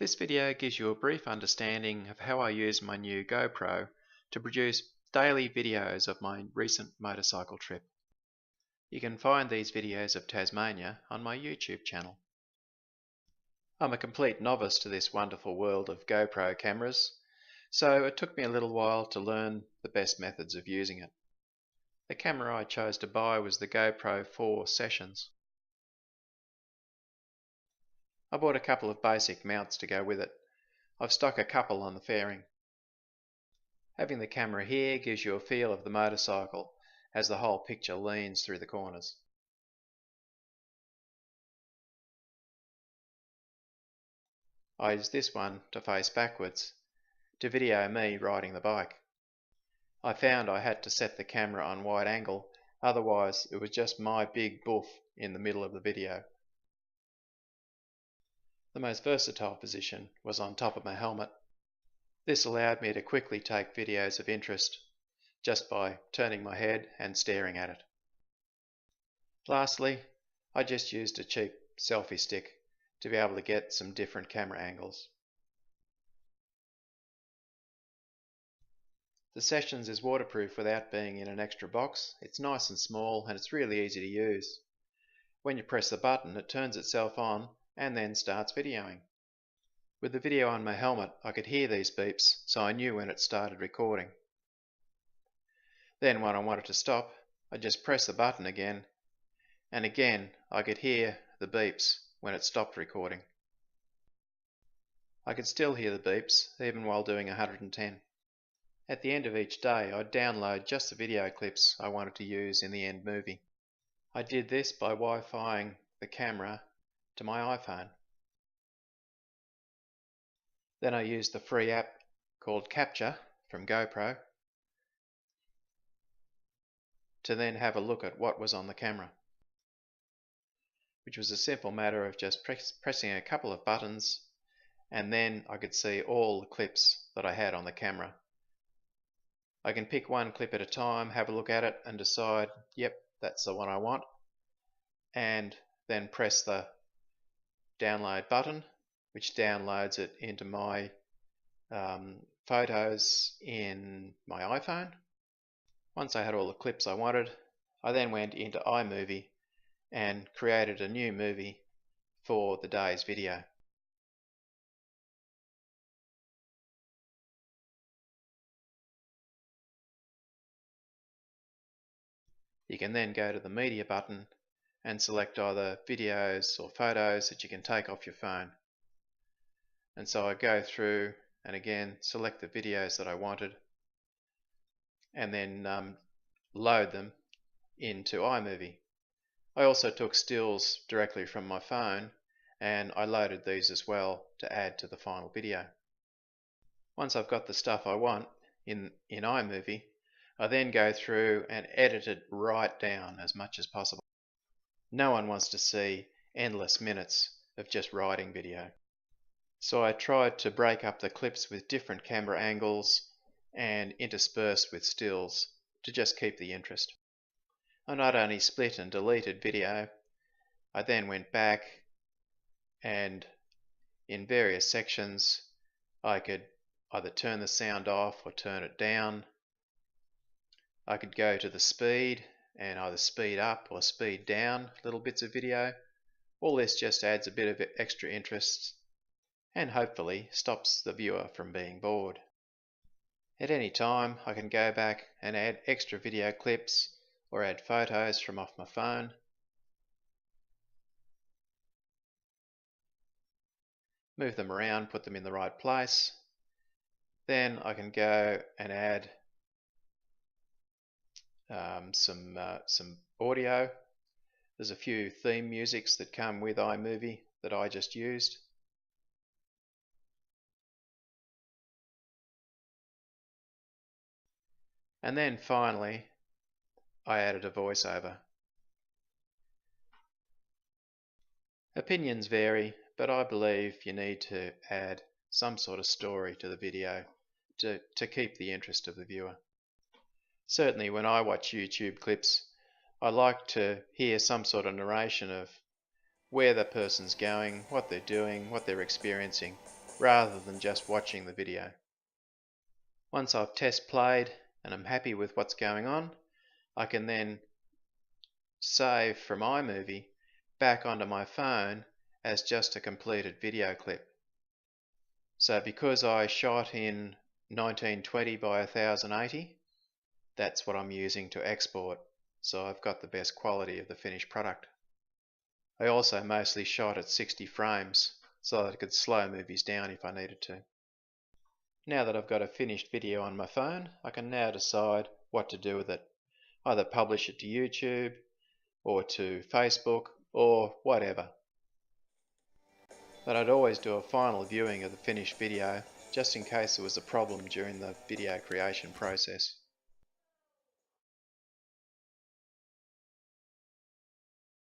This video gives you a brief understanding of how I use my new GoPro to produce daily videos of my recent motorcycle trip. You can find these videos of Tasmania on my YouTube channel. I'm a complete novice to this wonderful world of GoPro cameras, so it took me a little while to learn the best methods of using it. The camera I chose to buy was the GoPro 4 Sessions. I bought a couple of basic mounts to go with it. I've stuck a couple on the fairing. Having the camera here gives you a feel of the motorcycle as the whole picture leans through the corners. I use this one to face backwards to video me riding the bike. I found I had to set the camera on wide angle, otherwise it was just my big boof in the middle of the video. The most versatile position was on top of my helmet. This allowed me to quickly take videos of interest just by turning my head and staring at it. Lastly, I just used a cheap selfie stick to be able to get some different camera angles. The Sessions is waterproof without being in an extra box. It's nice and small and it's really easy to use. When you press the button, it turns itself on and then starts videoing. With the video on my helmet, I could hear these beeps, so I knew when it started recording. Then when I wanted to stop, I just press the button again, and again I could hear the beeps when it stopped recording. I could still hear the beeps even while doing 110. At the end of each day, I'd download just the video clips I wanted to use in the end movie. I did this by Wi-Fiing the camera to my iPhone. Then I used the free app called Capture from GoPro to then have a look at what was on the camera, which was a simple matter of just pressing a couple of buttons, and then I could see all the clips that I had on the camera. I can pick one clip at a time, have a look at it and decide, yep, that's the one I want, and then press the download button, which downloads it into my photos in my iPhone. Once I had all the clips I wanted, I then went into iMovie and created a new movie for the day's video. You can then go to the media button and select either videos or photos that you can take off your phone. And so I go through and again select the videos that I wanted and then load them into iMovie. I also took stills directly from my phone and I loaded these as well to add to the final video. Once I've got the stuff I want in iMovie, I then go through and edit it right down as much as possible. No one wants to see endless minutes of just riding video. So I tried to break up the clips with different camera angles and intersperse with stills to just keep the interest. I not only split and deleted video, I then went back and in various sections I could either turn the sound off or turn it down. I could go to the speed and either speed up or speed down little bits of video. All this just adds a bit of extra interest and hopefully stops the viewer from being bored. At any time I can go back and add extra video clips or add photos from off my phone. Move them around, put them in the right place. Then I can go and add some audio. There's a few theme musics that come with iMovie that I just used. And then finally I added a voiceover. Opinions vary, but I believe you need to add some sort of story to the video to keep the interest of the viewer. Certainly when I watch YouTube clips, I like to hear some sort of narration of where the person's going, what they're doing, what they're experiencing. rather than just watching the video. Once I've test played and I'm happy with what's going on, I can then save from iMovie back onto my phone as just a completed video clip. So because I shot in 1920 by 1080, that's what I'm using to export, so I've got the best quality of the finished product. I also mostly shot at 60 frames so that I could slow movies down if I needed to. Now that I've got a finished video on my phone, I can now decide what to do with it. Either publish it to YouTube or to Facebook or whatever. But I'd always do a final viewing of the finished video just in case there was a problem during the video creation process.